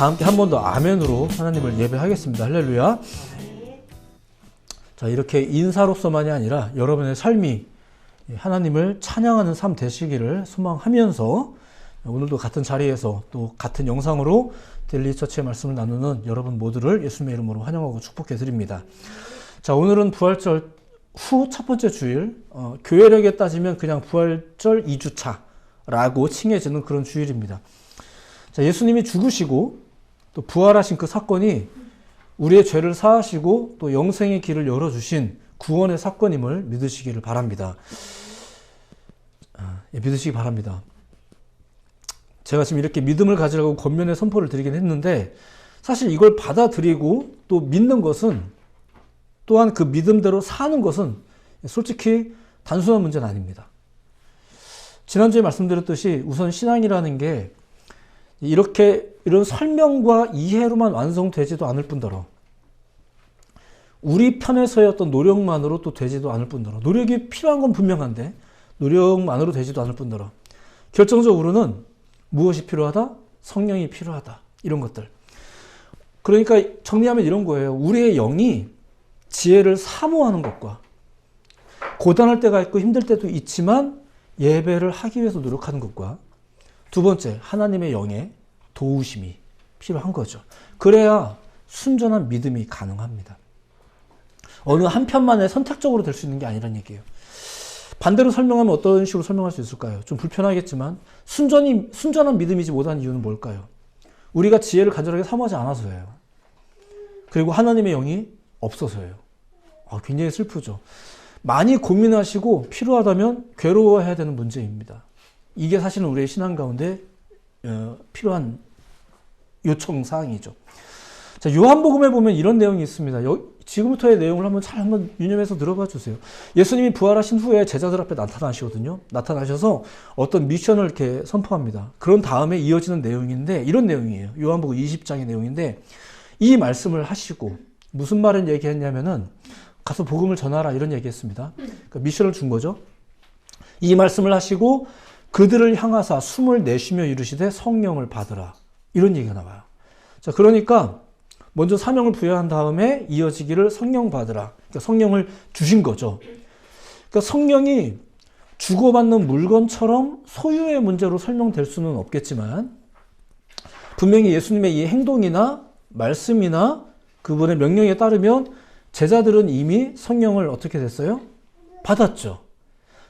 다 함께 한 번 더 아멘으로 하나님을 예배하겠습니다. 할렐루야. 자, 이렇게 인사로서만이 아니라 여러분의 삶이 하나님을 찬양하는 삶 되시기를 소망하면서 오늘도 같은 자리에서 또 같은 영상으로 데일리 처치의 말씀을 나누는 여러분 모두를 예수님의 이름으로 환영하고 축복해 드립니다. 자, 오늘은 부활절 후 첫 번째 주일, 교회력에 따지면 그냥 부활절 2주차라고 칭해지는 그런 주일입니다. 자, 예수님이 죽으시고 또 부활하신 그 사건이 우리의 죄를 사하시고 또 영생의 길을 열어주신 구원의 사건임을 믿으시기를 바랍니다. 믿으시기 바랍니다. 제가 지금 이렇게 믿음을 가지라고 권면의 선포를 드리긴 했는데 사실 이걸 받아들이고 또 믿는 것은 또한 그 믿음대로 사는 것은 솔직히 단순한 문제는 아닙니다. 지난주에 말씀드렸듯이 우선 신앙이라는 게 이런 설명과 이해로만 완성되지도 않을 뿐더러 우리 편에서의 어떤 노력만으로 또 되지도 않을 뿐더러 노력이 필요한 건 분명한데 노력만으로 되지도 않을 뿐더러 결정적으로는 무엇이 필요하다? 성령이 필요하다. 이런 것들. 그러니까 정리하면 이런 거예요. 우리의 영이 지혜를 사모하는 것과 고단할 때가 있고 힘들 때도 있지만 예배를 하기 위해서 노력하는 것과 두 번째, 하나님의 영의 도우심이 필요한 거죠. 그래야 순전한 믿음이 가능합니다. 어느 한편만에 선택적으로 될 수 있는 게 아니란 얘기예요. 반대로 설명하면 어떤 식으로 설명할 수 있을까요? 좀 불편하겠지만 순전한 믿음이지 못한 이유는 뭘까요? 우리가 지혜를 간절하게 사모하지 않아서예요. 그리고 하나님의 영이 없어서예요. 굉장히 슬프죠. 많이 고민하시고 필요하다면 괴로워해야 되는 문제입니다. 이게 사실은 우리의 신앙 가운데 필요한 요청사항이죠. 자, 요한복음에 보면 이런 내용이 있습니다. 지금부터의 내용을 한번 유념해서 들어봐 주세요. 예수님이 부활하신 후에 제자들 앞에 나타나시거든요. 나타나셔서 어떤 미션을 이렇게 선포합니다. 그런 다음에 이어지는 내용인데 이런 내용이에요. 요한복음 20장의 내용인데 이 말씀을 하시고 무슨 말을 얘기했냐면은 가서 복음을 전하라 이런 얘기했습니다. 그러니까 미션을 준 거죠. 이 말씀을 하시고 그들을 향하사 숨을 내쉬며 이르시되 성령을 받으라. 이런 얘기가 나와요. 자, 그러니까 먼저 사명을 부여한 다음에 이어지기를 성령 받으라. 그러니까 성령을 주신 거죠. 그러니까 성령이 주고받는 물건처럼 소유의 문제로 설명될 수는 없겠지만 분명히 예수님의 이 행동이나 말씀이나 그분의 명령에 따르면 제자들은 이미 성령을 어떻게 됐어요? 받았죠.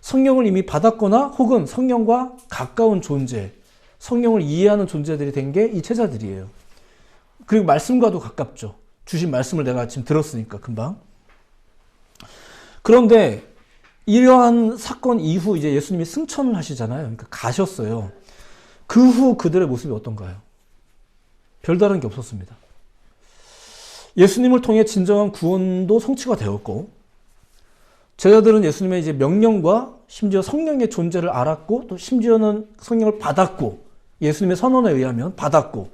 성령을 이미 받았거나 혹은 성령과 가까운 존재, 성령을 이해하는 존재들이 된 게 이 제자들이에요. 그리고 말씀과도 가깝죠. 주신 말씀을 내가 지금 들었으니까 금방. 그런데 이러한 사건 이후 이제 예수님이 승천을 하시잖아요. 그러니까 가셨어요. 그 후 그들의 모습이 어떤가요? 별다른 게 없었습니다. 예수님을 통해 진정한 구원도 성취가 되었고 제자들은 예수님의 이제 명령과 심지어 성령의 존재를 알았고 또 심지어는 성령을 받았고 예수님의 선언에 의하면 받았고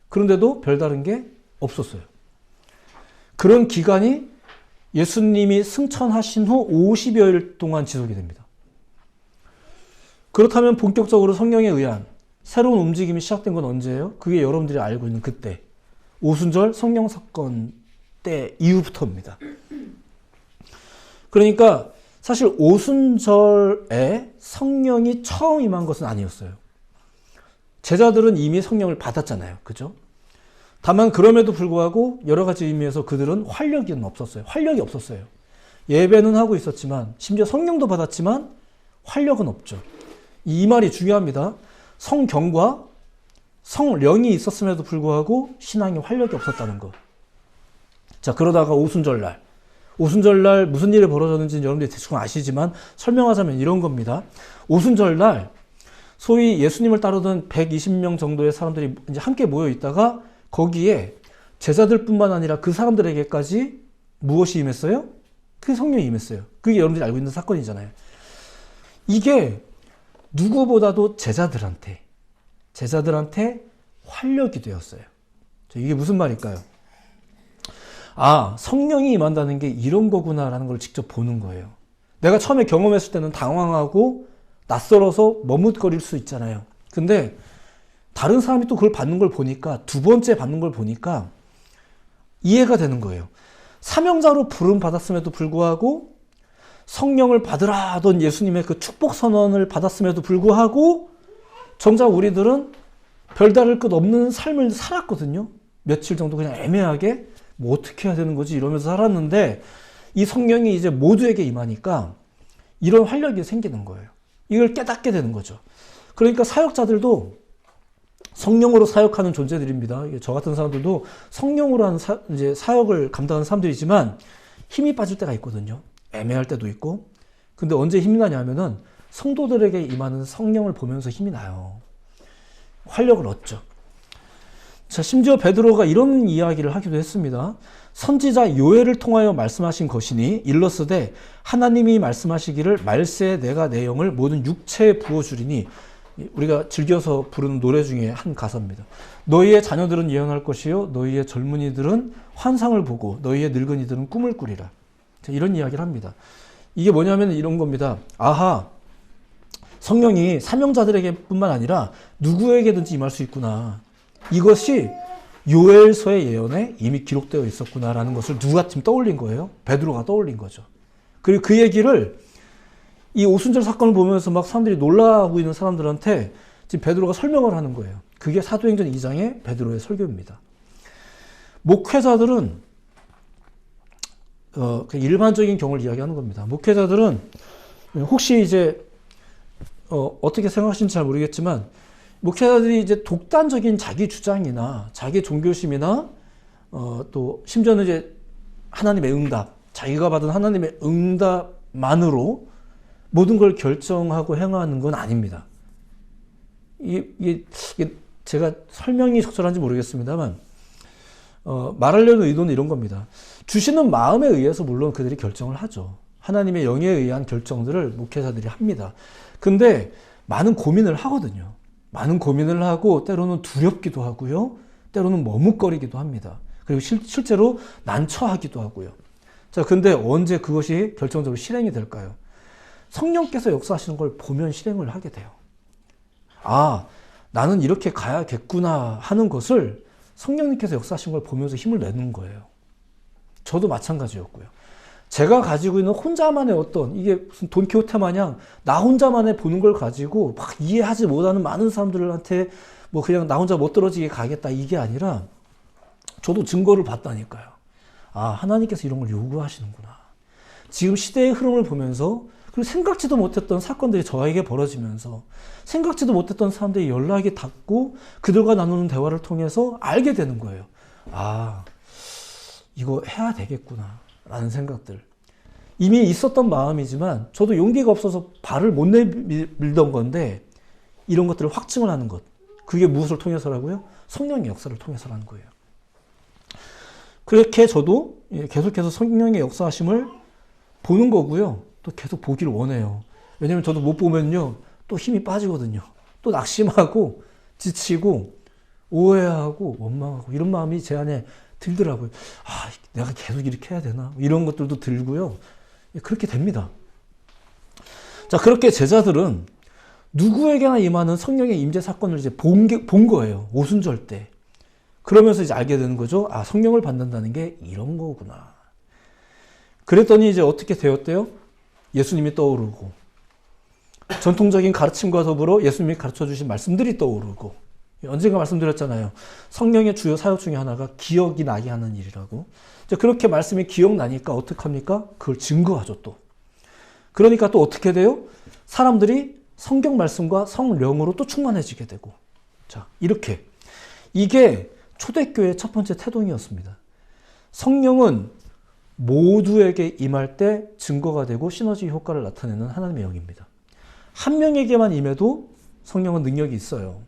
그런데도 별다른 게 없었어요. 그런 기간이 예수님이 승천하신 후 50여일 동안 지속이 됩니다. 그렇다면 본격적으로 성령에 의한 새로운 움직임이 시작된 건 언제예요? 그게 여러분들이 알고 있는 그때 오순절 성령 사건 때 이후부터입니다. 그러니까 사실 오순절에 성령이 처음 임한 것은 아니었어요. 제자들은 이미 성령을 받았잖아요. 그죠? 다만 그럼에도 불구하고 여러 가지 의미에서 그들은 활력이 없었어요. 예배는 하고 있었지만 심지어 성령도 받았지만 활력은 없죠. 이 말이 중요합니다. 성경과 성령이 있었음에도 불구하고 신앙의 활력이 없었다는 것. 자, 그러다가 오순절날 무슨 일이 벌어졌는지는 여러분들이 대충 아시지만 설명하자면 이런 겁니다. 오순절날 소위 예수님을 따르던 120명 정도의 사람들이 이제 함께 모여 있다가 거기에 제자들뿐만 아니라 그 사람들에게까지 무엇이 임했어요? 그 성령이 임했어요. 그게 여러분들이 알고 있는 사건이잖아요. 이게 누구보다도 제자들한테 활력이 되었어요. 이게 무슨 말일까요? 성령이 임한다는 게 이런 거구나라는 걸 직접 보는 거예요. 내가 처음에 경험했을 때는 당황하고 낯설어서 머뭇거릴 수 있잖아요. 근데 다른 사람이 또 그걸 받는 걸 보니까, 두 번째 받는 걸 보니까 이해가 되는 거예요. 사명자로 부름 받았음에도 불구하고 성령을 받으라 하던 예수님의 그 축복 선언을 받았음에도 불구하고 정작 우리들은 별다를 것 없는 삶을 살았거든요. 며칠 정도 그냥 애매하게 뭐 어떻게 해야 되는 거지 이러면서 살았는데, 이 성령이 이제 모두에게 임하니까 이런 활력이 생기는 거예요. 이걸 깨닫게 되는 거죠. 그러니까 사역자들도 성령으로 사역하는 존재들입니다. 저 같은 사람들도 성령으로 하는 이제 사역을 감당하는 사람들이지만 힘이 빠질 때가 있거든요. 애매할 때도 있고. 근데 언제 힘이 나냐면은 성도들에게 임하는 성령을 보면서 힘이 나요. 활력을 얻죠. 자, 심지어 베드로가 이런 이야기를 하기도 했습니다. 선지자 요엘을 통하여 말씀하신 것이니 일러스되 하나님이 말씀하시기를 말세에 내가 내 영을 모든 육체에 부어주리니, 우리가 즐겨서 부르는 노래 중에 한 가사입니다. 너희의 자녀들은 예언할 것이요 너희의 젊은이들은 환상을 보고 너희의 늙은이들은 꿈을 꾸리라. 이런 이야기를 합니다. 이게 뭐냐면 이런 겁니다. 아하, 성령이 사명자들에게 뿐만 아니라 누구에게든지 임할 수 있구나. 이것이 요엘서의 예언에 이미 기록되어 있었구나라는 것을 누가 지금 떠올린 거예요? 베드로가 떠올린 거죠. 그리고 그 얘기를 이 오순절 사건을 보면서 막 사람들이 놀라고 있는 사람들한테 지금 베드로가 설명을 하는 거예요. 그게 사도행전 2장의 베드로의 설교입니다. 목회자들은 일반적인 경우를 이야기하는 겁니다. 목회자들은 혹시 이제 어떻게 생각하시는지 잘 모르겠지만, 목회자들이 이제 독단적인 자기 주장이나 자기 종교심이나 또 심지어는 이제 하나님의 응답, 자기가 받은 하나님의 응답만으로 모든 걸 결정하고 행하는 건 아닙니다. 이게 제가 설명이 적절한지 모르겠습니다만, 말하려는 의도는 이런 겁니다. 주시는 마음에 의해서 물론 그들이 결정을 하죠. 하나님의 영에 의한 결정들을 목회자들이 합니다. 근데 많은 고민을 하거든요. 많은 고민을 하고 때로는 두렵기도 하고요. 때로는 머뭇거리기도 합니다. 그리고 실제로 난처하기도 하고요. 자, 근데 언제 그것이 결정적으로 실행이 될까요? 성령께서 역사하시는 걸 보면 실행을 하게 돼요. 아, 나는 이렇게 가야겠구나 하는 것을 성령님께서 역사하신 걸 보면서 힘을 내는 거예요. 저도 마찬가지였고요. 제가 가지고 있는 혼자만의 어떤, 이게 무슨 돈키호테 마냥 나 혼자만의 보는 걸 가지고 막 이해하지 못하는 많은 사람들한테 뭐 그냥 나 혼자 못 떨어지게 가겠다, 이게 아니라 저도 증거를 봤다니까요. 아, 하나님께서 이런 걸 요구하시는구나. 지금 시대의 흐름을 보면서, 그리고 생각지도 못했던 사건들이 저에게 벌어지면서 생각지도 못했던 사람들이 연락이 닿고 그들과 나누는 대화를 통해서 알게 되는 거예요. 아, 이거 해야 되겠구나 라는 생각들. 이미 있었던 마음이지만 저도 용기가 없어서 발을 못 내밀던 건데, 이런 것들을 확증을 하는 것, 그게 무엇을 통해서라고요? 성령의 역사를 통해서라는 거예요. 그렇게 저도 계속해서 성령의 역사하심을 보는 거고요. 또 계속 보기를 원해요. 왜냐면 저도 못 보면요, 또 힘이 빠지거든요. 또 낙심하고 지치고 오해하고 원망하고 이런 마음이 제 안에 들더라고요. 아, 내가 계속 이렇게 해야 되나? 이런 것들도 들고요. 그렇게 됩니다. 자, 그렇게 제자들은 누구에게나 임하는 성령의 임재 사건을 이제 본 거예요. 오순절 때. 그러면서 이제 알게 되는 거죠. 아, 성령을 받는다는 게 이런 거구나. 그랬더니 이제 어떻게 되었대요? 예수님이 떠오르고, 전통적인 가르침과 더불어 예수님이 가르쳐 주신 말씀들이 떠오르고, 언젠가 말씀드렸잖아요. 성령의 주요 사역 중에 하나가 기억이 나게 하는 일이라고. 이제 그렇게 말씀이 기억나니까 어떡합니까? 그걸 증거하죠, 또. 그러니까 또 어떻게 돼요? 사람들이 성경 말씀과 성령으로 또 충만해지게 되고. 자, 이렇게. 이게 초대교회의 첫 번째 태동이었습니다. 성령은 모두에게 임할 때 증거가 되고 시너지 효과를 나타내는 하나님의 영입니다. 한 명에게만 임해도 성령은 능력이 있어요.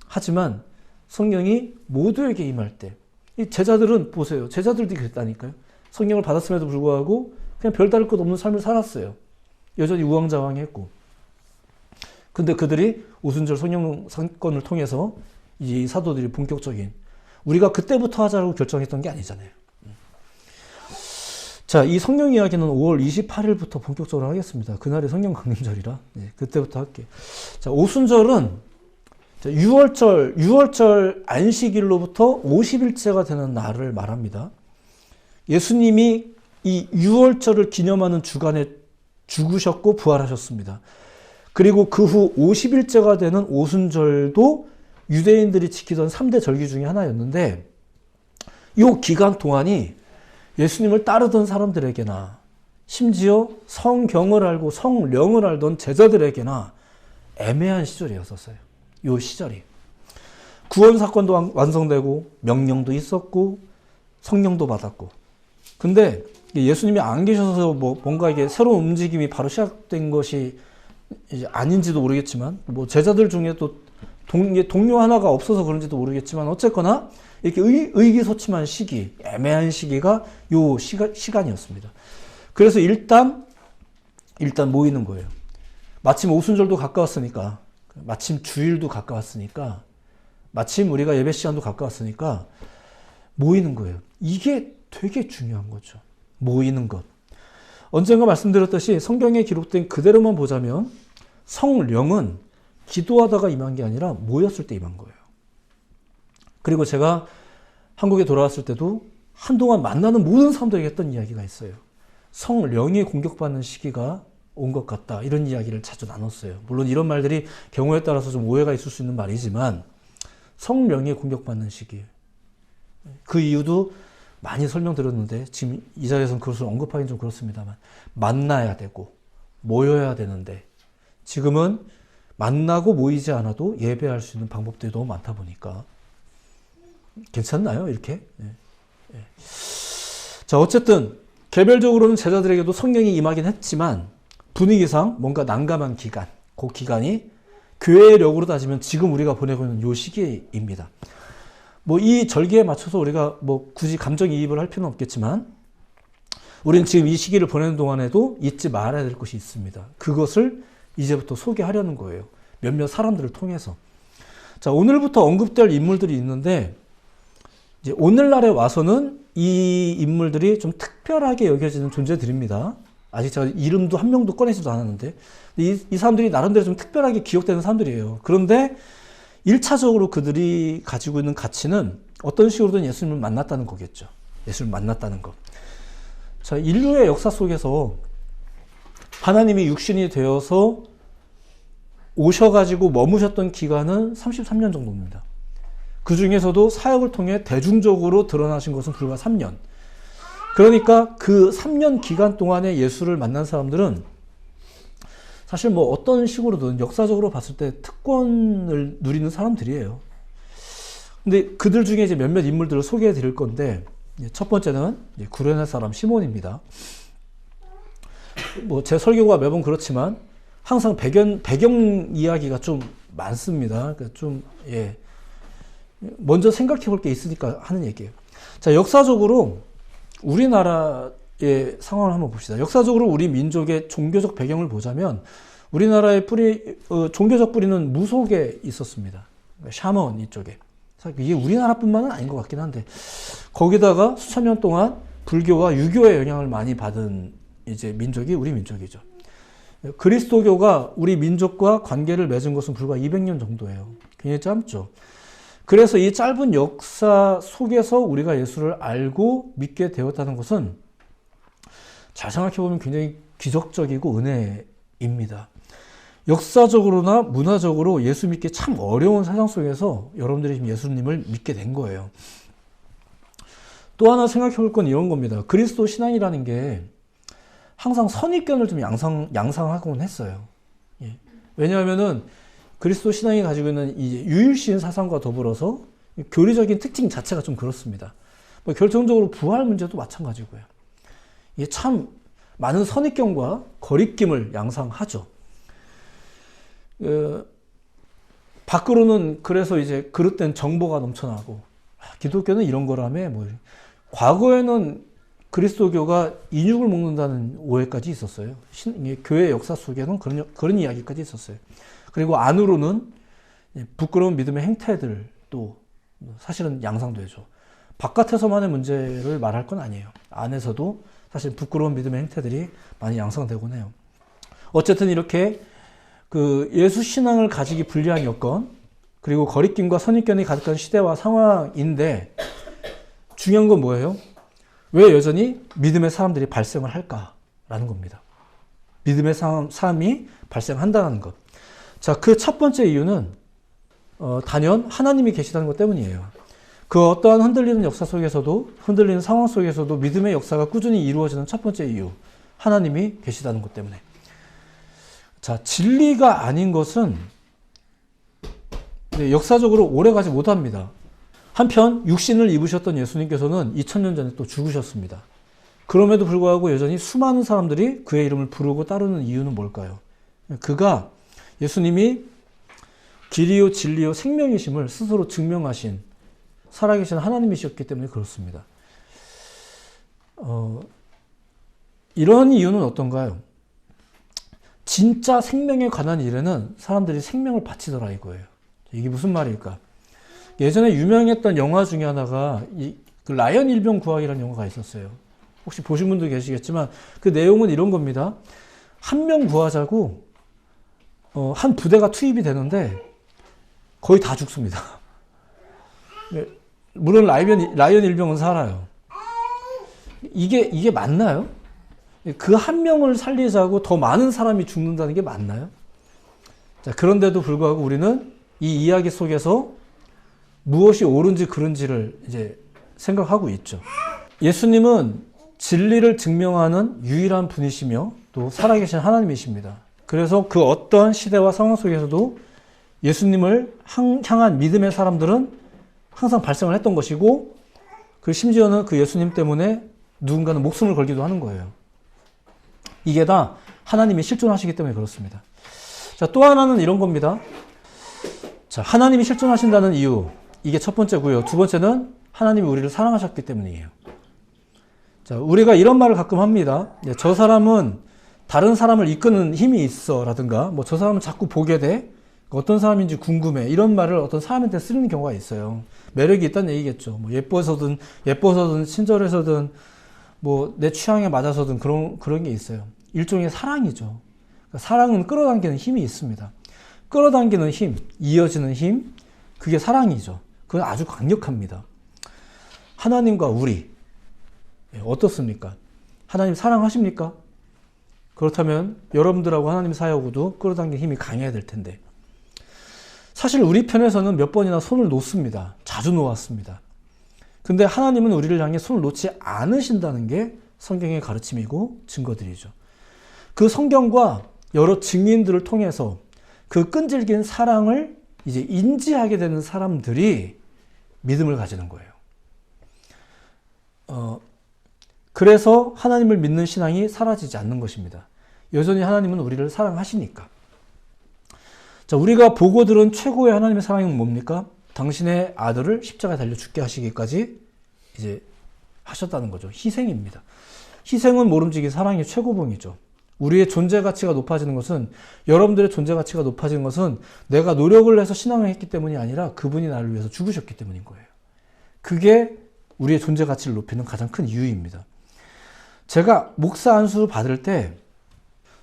하지만 성령이 모두에게 임할 때, 이 제자들은 보세요. 제자들도 그랬다니까요. 성령을 받았음에도 불구하고 그냥 별다를 것 없는 삶을 살았어요. 여전히 우왕좌왕했고. 근데 그들이 오순절 성령 사건을 통해서 이 사도들이 본격적인, 우리가 그때부터 하자고 결정했던 게 아니잖아요. 자, 이 성령 이야기는 5월 28일부터 본격적으로 하겠습니다. 그날이 성령 강림절이라 그때부터 할게요. 자, 오순절은 자, 유월절 안식일로부터 50일째가 되는 날을 말합니다. 예수님이 이 유월절을 기념하는 주간에 죽으셨고 부활하셨습니다. 그리고 그 후 50일째가 되는 오순절도 유대인들이 지키던 3대 절기 중에 하나였는데 이 기간 동안이 예수님을 따르던 사람들에게나 심지어 성경을 알고 성령을 알던 제자들에게나 애매한 시절이었었어요. 이 시절이. 구원 사건도 완성되고 명령도 있었고 성령도 받았고. 근데 예수님이 안 계셔서 뭔가 이게 새로운 움직임이 바로 시작된 것이 이제 아닌지도 모르겠지만 제자들 중에 또 동료 하나가 없어서 그런지도 모르겠지만 어쨌거나 이렇게 의기소침한 시기, 애매한 시기가 요 시간이었습니다. 그래서 일단 모이는 거예요. 마침 오순절도 가까웠으니까, 마침 주일도 가까웠으니까, 마침 우리가 예배 시간도 가까웠으니까 모이는 거예요. 이게 되게 중요한 거죠. 모이는 것. 언젠가 말씀드렸듯이 성경에 기록된 그대로만 보자면 성령은 기도하다가 임한 게 아니라 모였을 때 임한 거예요. 그리고 제가 한국에 돌아왔을 때도 한동안 만나는 모든 사람들에게 했던 이야기가 있어요. 성령이 공격받는 시기가 온 것 같다. 이런 이야기를 자주 나눴어요. 물론 이런 말들이 경우에 따라서 좀 오해가 있을 수 있는 말이지만 성령이 공격받는 시기. 그 이유도 많이 설명드렸는데 지금 이 자리에서는 그것을 언급하기는 좀 그렇습니다만 만나야 되고 모여야 되는데 지금은 만나고 모이지 않아도 예배할 수 있는 방법들이 너무 많다 보니까 괜찮나요? 이렇게? 네. 네. 자, 어쨌든 개별적으로는 제자들에게도 성령이 임하긴 했지만 분위기상 뭔가 난감한 기간, 그 기간이 교회력으로 따지면 지금 우리가 보내고 있는 요 시기입니다. 이 절기에 맞춰서 우리가 굳이 감정이입을 할 필요는 없겠지만 우리는 지금 이 시기를 보내는 동안에도 잊지 말아야 될 것이 있습니다. 그것을 이제부터 소개하려는 거예요. 몇몇 사람들을 통해서. 자, 오늘부터 언급될 인물들이 있는데 이제 오늘날에 와서는 이 인물들이 좀 특별하게 여겨지는 존재들입니다. 아직 제가 이름도 한 명도 꺼내지도 않았는데 이 사람들이 나름대로 좀 특별하게 기억되는 사람들이에요. 그런데 1차적으로 그들이 가지고 있는 가치는 어떤 식으로든 예수님을 만났다는 거겠죠. 예수님을 만났다는 것. 자, 인류의 역사 속에서 하나님이 육신이 되어서 오셔가지고 머무셨던 기간은 33년 정도입니다. 그 중에서도 사역을 통해 대중적으로 드러나신 것은 불과 3년. 그러니까 그 3년 기간 동안에 예수를 만난 사람들은 사실 어떤 식으로든 역사적으로 봤을 때 특권을 누리는 사람들이에요. 근데 그들 중에 이제 몇몇 인물들을 소개해 드릴 건데, 첫 번째는 구레네 사람 시몬입니다. 제 설교가 매번 그렇지만 항상 배경 이야기가 좀 많습니다. 그러니까 먼저 생각해 볼 게 있으니까 하는 얘기예요. 자, 역사적으로 우리나라의 상황을 한번 봅시다. 역사적으로 우리 민족의 종교적 배경을 보자면 우리나라의 종교적 뿌리는 무속에 있었습니다. 샤먼 이쪽에. 이게 우리나라뿐만은 아닌 것 같긴 한데 거기다가 수천 년 동안 불교와 유교의 영향을 많이 받은 이제 민족이 우리 민족이죠. 그리스도교가 우리 민족과 관계를 맺은 것은 불과 200년 정도예요. 굉장히 짧죠. 그래서 이 짧은 역사 속에서 우리가 예수를 알고 믿게 되었다는 것은 잘 생각해보면 굉장히 기적적이고 은혜입니다. 역사적으로나 문화적으로 예수 믿기 참 어려운 세상 속에서 여러분들이 지금 예수님을 믿게 된 거예요. 또 하나 생각해 볼 건 이런 겁니다. 그리스도 신앙이라는 게 항상 선입견을 좀 양상하곤 했어요. 예. 왜냐하면은 그리스도 신앙이 가지고 있는 이 유일신 사상과 더불어서 교리적인 특징 자체가 좀 그렇습니다. 결정적으로 부활 문제도 마찬가지고요. 이게 참 많은 선입견과 거리낌을 양상하죠. 밖으로는 그래서 이제 그릇된 정보가 넘쳐나고 기독교는 이런 거라며 과거에는 그리스도교가 인육을 먹는다는 오해까지 있었어요. 교회 역사 속에는 그런 이야기까지 있었어요. 그리고 안으로는 부끄러운 믿음의 행태들도 사실은 양상되죠. 바깥에서만의 문제를 말할 건 아니에요. 안에서도 사실 부끄러운 믿음의 행태들이 많이 양상되곤 해요. 어쨌든 이렇게 그 예수 신앙을 가지기 불리한 여건, 그리고 거리낌과 선입견이 가득한 시대와 상황인데 중요한 건 뭐예요? 왜 여전히 믿음의 사람들이 발생을 할까라는 겁니다. 믿음의 삶이 발생한다는 것. 자, 그 첫 번째 이유는 단연 하나님이 계시다는 것 때문이에요. 그 어떠한 흔들리는 역사 속에서도, 흔들리는 상황 속에서도 믿음의 역사가 꾸준히 이루어지는 첫 번째 이유, 하나님이 계시다는 것 때문에. 자, 진리가 아닌 것은 역사적으로 오래가지 못합니다. 한편 육신을 입으셨던 예수님께서는 2000년 전에 또 죽으셨습니다. 그럼에도 불구하고 여전히 수많은 사람들이 그의 이름을 부르고 따르는 이유는 뭘까요? 그가 예수님이 길이요 진리요 생명이심을 스스로 증명하신 살아계신 하나님이셨기 때문에 그렇습니다. 이런 이유는 어떤가요? 진짜 생명에 관한 일에는 사람들이 생명을 바치더라 이거예요. 이게 무슨 말일까? 예전에 유명했던 영화 중에 하나가 그 라이언 일병 구하기라는 영화가 있었어요. 혹시 보신 분도 계시겠지만 그 내용은 이런 겁니다. 한 명 구하자고 한 부대가 투입이 되는데 거의 다 죽습니다. 물론 라이언 일병은 살아요. 이게 맞나요? 그 한 명을 살리자고 더 많은 사람이 죽는다는 게 맞나요? 자, 그런데도 불구하고 우리는 이 이야기 속에서 무엇이 옳은지 그른지를 이제 생각하고 있죠. 예수님은 진리를 증명하는 유일한 분이시며 또 살아계신 하나님이십니다. 그래서 그 어떤 시대와 상황 속에서도 예수님을 향한 믿음의 사람들은 항상 발생을 했던 것이고, 그 심지어는 그 예수님 때문에 누군가는 목숨을 걸기도 하는 거예요. 이게 다 하나님이 실존하시기 때문에 그렇습니다. 자, 또 하나는 이런 겁니다. 자, 하나님이 실존하신다는 이유, 이게 첫 번째고요. 두 번째는 하나님이 우리를 사랑하셨기 때문이에요. 자, 우리가 이런 말을 가끔 합니다. 저 사람은 다른 사람을 이끄는 힘이 있어 라든가, 뭐 저 사람은 자꾸 보게 돼, 어떤 사람인지 궁금해, 이런 말을 어떤 사람한테 쓰는 경우가 있어요. 매력이 있다는 얘기겠죠. 뭐 예뻐서든 친절해서든 뭐 내 취향에 맞아서든 그런 게 있어요. 일종의 사랑이죠. 그러니까 사랑은 끌어당기는 힘이 있습니다. 끌어당기는 힘, 이어지는 힘, 그게 사랑이죠. 그건 아주 강력합니다. 하나님과 우리 어떻습니까? 하나님 사랑하십니까? 그렇다면 여러분들하고 하나님 사이하고도 끌어당기는 힘이 강해야 될 텐데, 사실 우리 편에서는 몇 번이나 손을 놓습니다. 자주 놓았습니다. 근데 하나님은 우리를 향해 손을 놓지 않으신다는 게 성경의 가르침이고 증거들이죠. 그 성경과 여러 증인들을 통해서 그 끈질긴 사랑을 이제 인지하게 되는 사람들이 믿음을 가지는 거예요. 그래서 하나님을 믿는 신앙이 사라지지 않는 것입니다. 여전히 하나님은 우리를 사랑하시니까. 자, 우리가 보고 들은 최고의 하나님의 사랑은 뭡니까? 당신의 아들을 십자가에 달려 죽게 하시기까지 이제 하셨다는 거죠. 희생입니다. 희생은 모름지기 사랑의 최고봉이죠. 우리의 존재 가치가 높아지는 것은, 여러분들의 존재 가치가 높아지는 것은 내가 노력을 해서 신앙을 했기 때문이 아니라 그분이 나를 위해서 죽으셨기 때문인 거예요. 그게 우리의 존재 가치를 높이는 가장 큰 이유입니다. 제가 목사 안수 받을 때,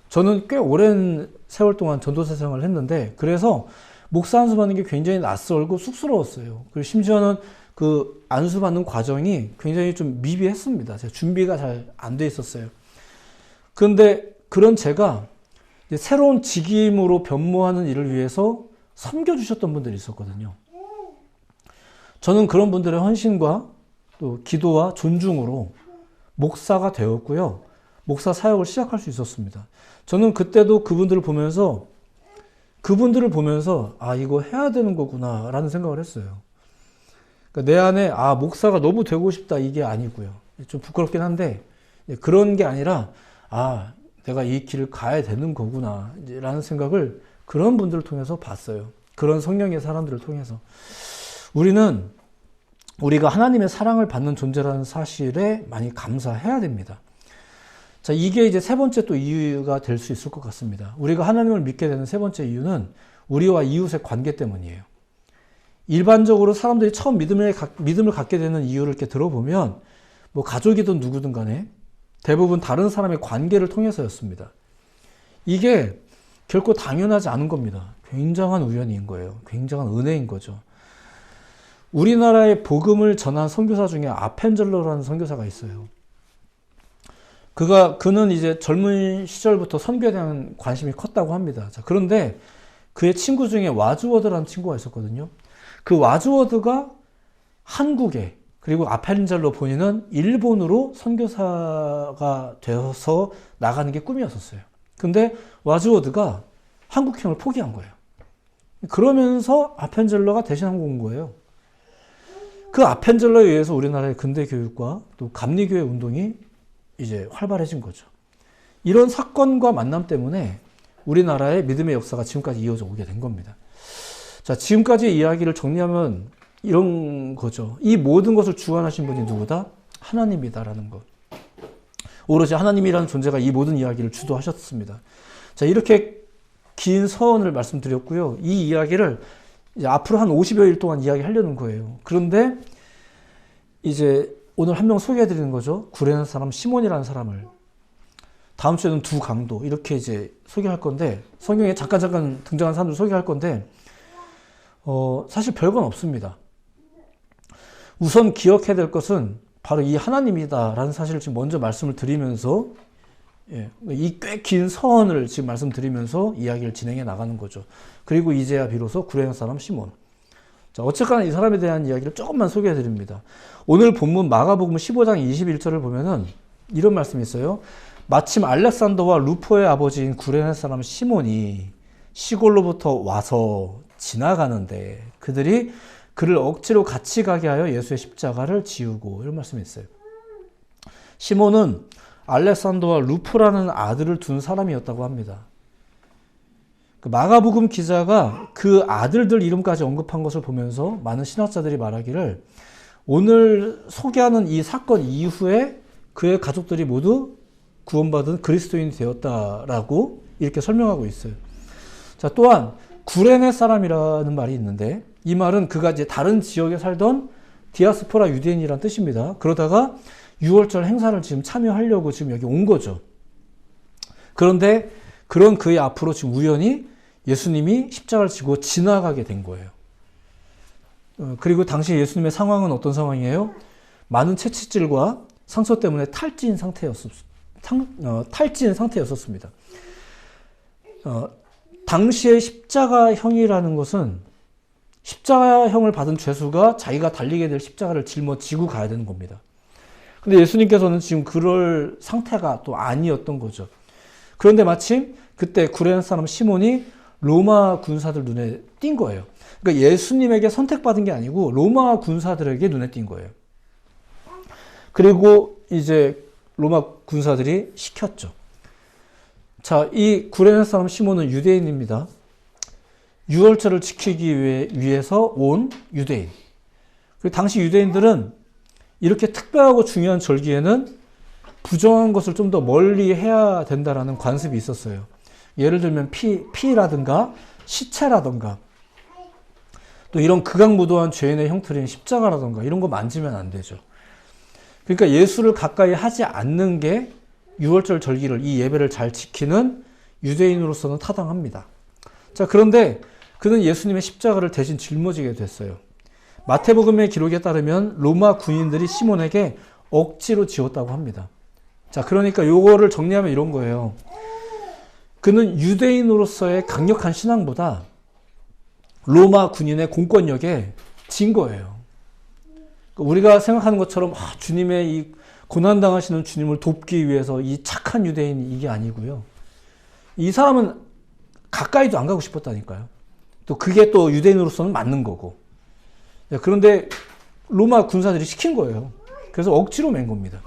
저는 꽤 오랜 세월 동안 전도사 생활을 했는데, 그래서 목사 안수 받는 게 굉장히 낯설고 쑥스러웠어요. 그리고 심지어는 그 안수 받는 과정이 굉장히 좀 미비했습니다. 제가 준비가 잘 안 돼 있었어요. 그런데 그런 제가 이제 새로운 직임으로 변모하는 일을 위해서 섬겨주셨던 분들이 있었거든요. 저는 그런 분들의 헌신과 또 기도와 존중으로 목사가 되었고요. 목사 사역을 시작할 수 있었습니다. 저는 그때도 그분들을 보면서 아, 이거 해야 되는 거구나 라는 생각을 했어요. 그러니까 내 안에 목사가 너무 되고 싶다 이게 아니고요. 좀 부끄럽긴 한데 그런 게 아니라 내가 이 길을 가야 되는 거구나 라는 생각을 그런 분들을 통해서 봤어요. 그런 성령의 사람들을 통해서. 우리가 하나님의 사랑을 받는 존재라는 사실에 많이 감사해야 됩니다. 자, 이게 이제 세 번째 또 이유가 될 수 있을 것 같습니다. 우리가 하나님을 믿게 되는 세 번째 이유는 우리와 이웃의 관계 때문이에요. 일반적으로 사람들이 처음 믿음을 갖게 되는 이유를 이렇게 들어보면 뭐 가족이든 누구든 간에 대부분 다른 사람의 관계를 통해서였습니다. 이게 결코 당연하지 않은 겁니다. 굉장한 우연인 거예요. 굉장한 은혜인 거죠. 우리나라의 복음을 전한 선교사 중에 아펜젤러라는 선교사가 있어요. 그는 이제 젊은 시절부터 선교에 대한 관심이 컸다고 합니다. 자, 그런데 그의 친구 중에 와즈워드라는 친구가 있었거든요. 그 와즈워드가 한국에, 그리고 아펜젤러 본인은 일본으로 선교사가 되어서 나가는 게 꿈이었었어요. 근데 와즈워드가 한국형을 포기한 거예요. 그러면서 아펜젤러가 대신 한국 온 거예요. 그 아펜젤러에 의해서 우리나라의 근대 교육과 또 감리교회 운동이 이제 활발해진 거죠. 이런 사건과 만남 때문에 우리나라의 믿음의 역사가 지금까지 이어져 오게 된 겁니다. 자, 지금까지 이야기를 정리하면 이런 거죠. 이 모든 것을 주관하신 분이 누구다? 하나님이다라는 것. 오로지 하나님이라는 존재가 이 모든 이야기를 주도하셨습니다. 자, 이렇게 긴 서원을 말씀드렸고요. 이 이야기를 이제 앞으로 한 50여일 동안 이야기하려는 거예요. 그런데 이제 오늘 한 명 소개해드리는 거죠. 구레네 사람 시몬이라는 사람을. 다음 주에는 두 강도 이렇게 이제 소개할 건데, 성경에 잠깐 등장한 사람들 소개할 건데, 사실 별건 없습니다. 우선 기억해야 될 것은 바로 이 하나님이다라는 사실을 지금 먼저 말씀을 드리면서, 이 꽤 긴 서원을 지금 말씀드리면서 이야기를 진행해 나가는 거죠. 그리고 이제야 비로소 구레네 사람 시몬. 자, 어쨌거나 이 사람에 대한 이야기를 조금만 소개해 드립니다. 오늘 본문 마가복음 15장 21절을 보면은 이런 말씀이 있어요. 마침 알렉산더와 루포의 아버지인 구레네 사람 시몬이 시골로부터 와서 지나가는데 그들이 그를 억지로 같이 가게 하여 예수의 십자가를 지우고, 이런 말씀이 있어요. 시몬은 알렉산더와 루포라는 아들을 둔 사람이었다고 합니다. 마가복음 기자가 그 아들들 이름까지 언급한 것을 보면서 많은 신학자들이 말하기를 오늘 소개하는 이 사건 이후에 그의 가족들이 모두 구원받은 그리스도인이 되었다라고 이렇게 설명하고 있어요. 자, 또한 구레네 사람이라는 말이 있는데 이 말은 그가 이제 다른 지역에 살던 디아스포라 유대인이란 뜻입니다. 그러다가 6월절 행사를 지금 참여하려고 지금 여기 온 거죠. 그런데 그런 그의 앞으로 지금 우연히 예수님이 십자가를 지고 지나가게 된 거예요. 그리고 당시 예수님의 상황은 어떤 상황이에요? 많은 채찍질과 상처 때문에 탈진 상태였었습니다. 당시의 십자가형이라는 것은 십자가형을 받은 죄수가 자기가 달리게 될 십자가를 짊어지고 가야 되는 겁니다. 근데 예수님께서는 지금 그럴 상태가 또 아니었던 거죠. 그런데 마침 그때 구레네 사람 시몬이 로마 군사들 눈에 띈 거예요. 그러니까 예수님에게 선택받은 게 아니고 로마 군사들에게 눈에 띈 거예요. 그리고 이제 로마 군사들이 시켰죠. 자, 이 구레네 사람 시몬은 유대인입니다. 유월절을 지키기 위해서 온 유대인. 그리고 당시 유대인들은 이렇게 특별하고 중요한 절기에는 부정한 것을 좀 더 멀리 해야 된다라는 관습이 있었어요. 예를 들면 피라든가 시체라든가 또 이런 극악무도한 죄인의 형틀인 십자가라든가 이런 거 만지면 안 되죠. 그러니까 예수를 가까이 하지 않는 게 유월절 절기를, 이 예배를 잘 지키는 유대인으로서는 타당합니다. 자, 그런데 그는 예수님의 십자가를 대신 짊어지게 됐어요. 마태복음의 기록에 따르면 로마 군인들이 시몬에게 억지로 지웠다고 합니다. 자, 그러니까 요거를 정리하면 이런 거예요. 그는 유대인으로서의 강력한 신앙보다 로마 군인의 공권력에 진 거예요. 우리가 생각하는 것처럼 주님의 이 고난당하시는 주님을 돕기 위해서 이 착한 유대인이 이게 아니고요. 이 사람은 가까이도 안 가고 싶었다니까요. 또 그게 또 유대인으로서는 맞는 거고. 그런데 로마 군사들이 시킨 거예요. 그래서 억지로 맨 겁니다.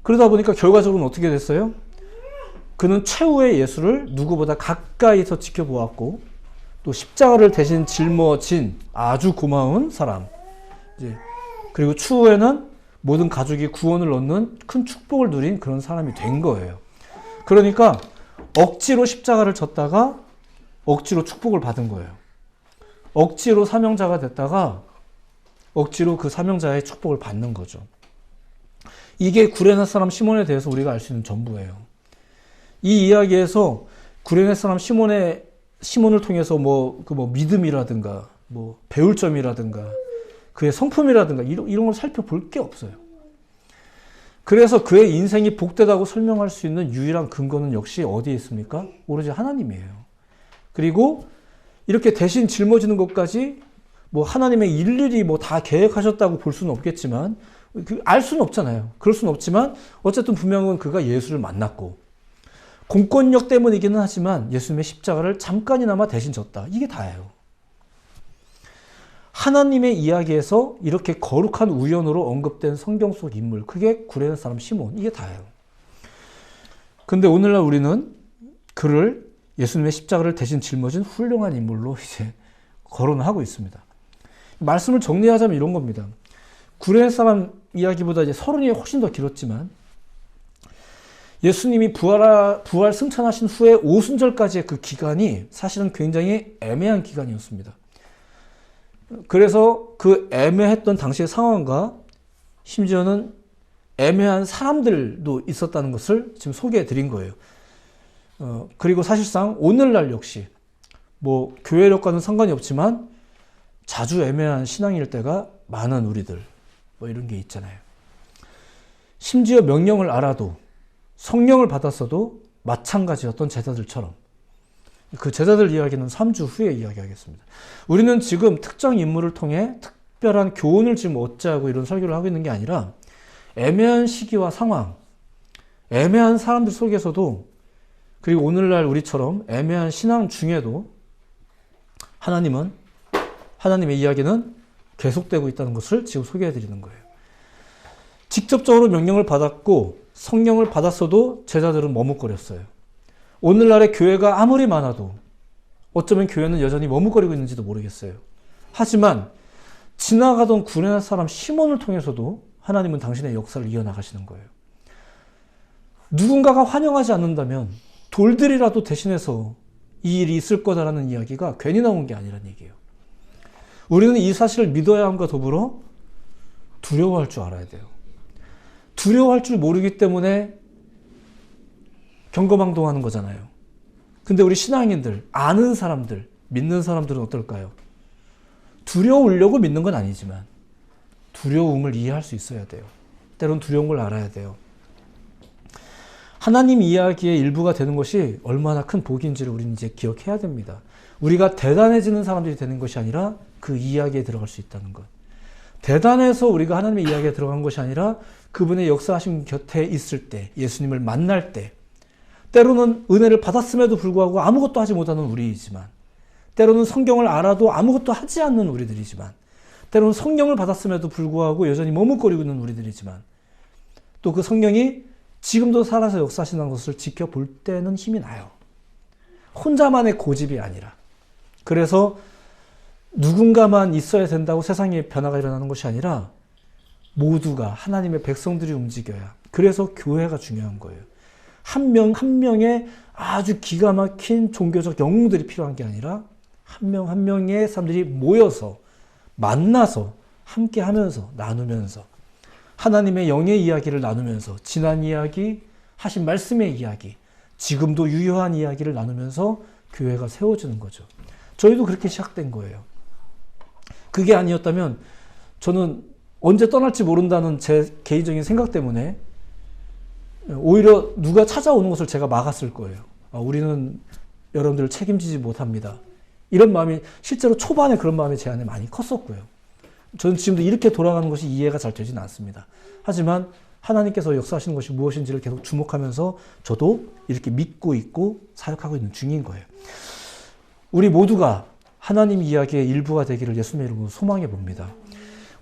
그러다 보니까 결과적으로는 어떻게 됐어요? 그는 최후의 예수를 누구보다 가까이서 지켜보았고 또 십자가를 대신 짊어진 아주 고마운 사람. 그리고 추후에는 모든 가족이 구원을 얻는 큰 축복을 누린 그런 사람이 된 거예요. 그러니까 억지로 십자가를 졌다가 억지로 축복을 받은 거예요. 억지로 사명자가 됐다가 억지로 그 사명자의 축복을 받는 거죠. 이게 구레네 사람 시몬에 대해서 우리가 알 수 있는 전부예요. 이 이야기에서 구레네 사람 시몬의 시몬을 통해서 믿음이라든가 배울 점이라든가 그의 성품이라든가 이런 걸 살펴볼 게 없어요. 그래서 그의 인생이 복되다고 설명할 수 있는 유일한 근거는 역시 어디에 있습니까? 오로지 하나님이에요. 그리고 이렇게 대신 짊어지는 것까지 하나님의 일일이 다 계획하셨다고 볼 수는 없겠지만, 알 수는 없잖아요. 그럴 수는 없지만, 어쨌든 분명은 그가 예수를 만났고, 공권력 때문이기는 하지만 예수님의 십자가를 잠깐이나마 대신 졌다. 이게 다예요. 하나님의 이야기에서 이렇게 거룩한 우연으로 언급된 성경 속 인물, 그게 구레네 사람 시몬, 이게 다예요. 근데 오늘날 우리는 그를 예수님의 십자가를 대신 짊어진 훌륭한 인물로 이제 거론하고 있습니다. 말씀을 정리하자면 이런 겁니다. 구레네 사람 이야기보다 이제 서론이 훨씬 더 길었지만, 예수님이 부활 승천하신 후에 오순절까지의 그 기간이 사실은 굉장히 애매한 기간이었습니다. 그래서 그 애매했던 당시의 상황과 심지어는 애매한 사람들도 있었다는 것을 지금 소개해 드린 거예요. 그리고 사실상 오늘날 역시 교회력과는 상관이 없지만 자주 애매한 신앙일 때가 많은 우리들 이런 게 있잖아요. 심지어 명령을 알아도 성령을 받았어도 마찬가지였던 제자들처럼, 그 제자들 이야기는 3주 후에 이야기하겠습니다. 우리는 지금 특정 인물을 통해 특별한 교훈을 지금 얻자고 이런 설교를 하고 있는 게 아니라, 애매한 시기와 상황, 애매한 사람들 속에서도, 그리고 오늘날 우리처럼 애매한 신앙 중에도 하나님의 이야기는 계속되고 있다는 것을 지금 소개해 드리는 거예요. 직접적으로 명령을 받았고 성령을 받았어도 제자들은 머뭇거렸어요. 오늘날의 교회가 아무리 많아도 어쩌면 교회는 여전히 머뭇거리고 있는지도 모르겠어요. 하지만 지나가던 구레네 사람 시몬을 통해서도 하나님은 당신의 역사를 이어나가시는 거예요. 누군가가 환영하지 않는다면 돌들이라도 대신해서 이 일이 있을 거다라는 이야기가 괜히 나온 게 아니란 얘기예요. 우리는 이 사실을 믿어야 함과 더불어 두려워할 줄 알아야 돼요. 두려워할 줄 모르기 때문에 경거망동하는 거잖아요. 근데 우리 신앙인들, 아는 사람들, 믿는 사람들은 어떨까요? 두려우려고 믿는 건 아니지만 두려움을 이해할 수 있어야 돼요. 때론 두려운 걸 알아야 돼요. 하나님 이야기의 일부가 되는 것이 얼마나 큰 복인지를 우리는 이제 기억해야 됩니다. 우리가 대단해지는 사람들이 되는 것이 아니라 그 이야기에 들어갈 수 있다는 것. 대단해서 우리가 하나님의 이야기에 들어간 것이 아니라 그분의 역사하심 곁에 있을 때, 예수님을 만날 때, 때로는 은혜를 받았음에도 불구하고 아무것도 하지 못하는 우리이지만, 때로는 성경을 알아도 아무것도 하지 않는 우리들이지만, 때로는 성령을 받았음에도 불구하고 여전히 머뭇거리고 있는 우리들이지만, 또 그 성령이 지금도 살아서 역사하시는 것을 지켜볼 때는 힘이 나요. 혼자만의 고집이 아니라. 그래서 누군가만 있어야 된다고 세상에 변화가 일어나는 것이 아니라 모두가 하나님의 백성들이 움직여야. 그래서 교회가 중요한 거예요. 한 명 한 명의 아주 기가 막힌 종교적 영웅들이 필요한 게 아니라 한 명 한 명의 사람들이 모여서 만나서 함께 하면서 나누면서 하나님의 영의 이야기를 나누면서 지난 이야기, 하신 말씀의 이야기, 지금도 유효한 이야기를 나누면서 교회가 세워지는 거죠. 저희도 그렇게 시작된 거예요. 그게 아니었다면 저는 언제 떠날지 모른다는 제 개인적인 생각 때문에 오히려 누가 찾아오는 것을 제가 막았을 거예요. 우리는 여러분들을 책임지지 못합니다. 이런 마음이 실제로 초반에 그런 마음이 제 안에 많이 컸었고요. 저는 지금도 이렇게 돌아가는 것이 이해가 잘 되지는 않습니다. 하지만 하나님께서 역사하시는 것이 무엇인지를 계속 주목하면서 저도 이렇게 믿고 있고 사역하고 있는 중인 거예요. 우리 모두가 하나님 이야기의 일부가 되기를 예수님의 이름으로 소망해 봅니다.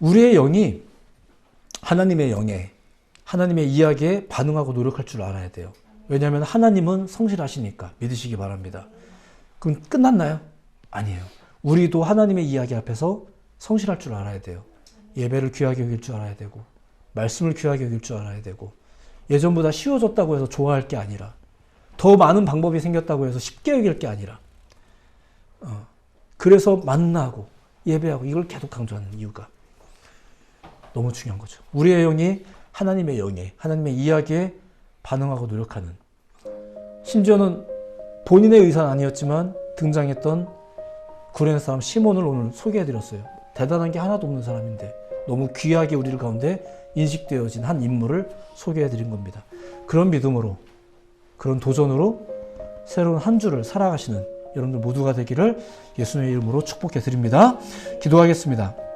우리의 영이 하나님의 영에, 하나님의 이야기에 반응하고 노력할 줄 알아야 돼요. 왜냐하면 하나님은 성실하시니까 믿으시기 바랍니다. 그럼 끝났나요? 아니에요. 우리도 하나님의 이야기 앞에서 성실할 줄 알아야 돼요. 예배를 귀하게 여길 줄 알아야 되고, 말씀을 귀하게 여길 줄 알아야 되고, 예전보다 쉬워졌다고 해서 좋아할 게 아니라, 더 많은 방법이 생겼다고 해서 쉽게 여길 게 아니라, 그래서 만나고 예배하고 이걸 계속 강조하는 이유가 너무 중요한 거죠. 우리의 영이 하나님의 영에, 하나님의 이야기에 반응하고 노력하는, 심지어는 본인의 의사는 아니었지만 등장했던 구레네 사람 시몬을 오늘 소개해드렸어요. 대단한 게 하나도 없는 사람인데 너무 귀하게 우리 가운데 인식되어진 한 인물을 소개해드린 겁니다. 그런 믿음으로, 그런 도전으로 새로운 한 주를 살아가시는 여러분들 모두가 되기를 예수님의 이름으로 축복해 드립니다. 기도하겠습니다.